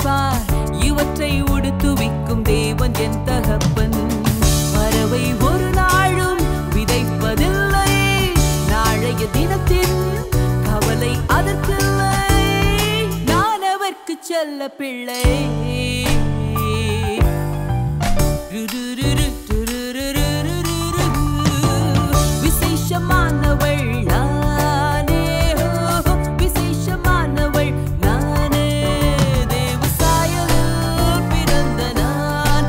படைப்பார் இவற்றை உடுத்துவிக்கும் தேவன் என் தகப்பன் பறவை ஒரு நாளும் விதைப்பதில்லை நாளைய தினத்தின் கவலை அதற்கில்லை நான் அவர்க்கு செல்ல பிள்ளை விசேஷமானவள் நானே விசேஷமானவள் நானே தேவசாயலில் பிறந்த நான்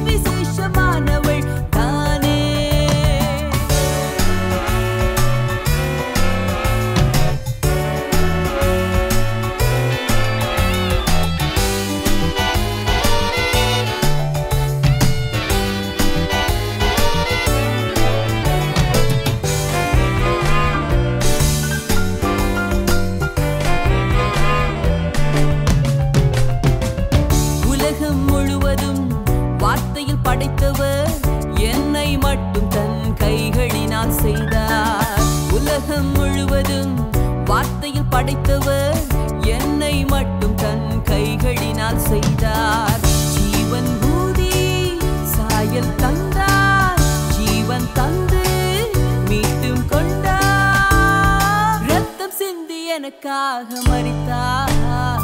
விசேஷமானவள் நானே வார்த்தையில் படைத்தவர் என்னை மட்டும் தன் கைகளினால் செய்தார் உலகம் முழுவதும் வார்த்தையில் படைத்தவர் என்னை மட்டும் தன் கைகளினால் செய்தார் ஜீவன் ஊதி சாயல் தந்தார் ஜீவன் தந்து மீட்டும் கொண்டார் ரத்தம் சிந்தி எனக்காக மரித்தார்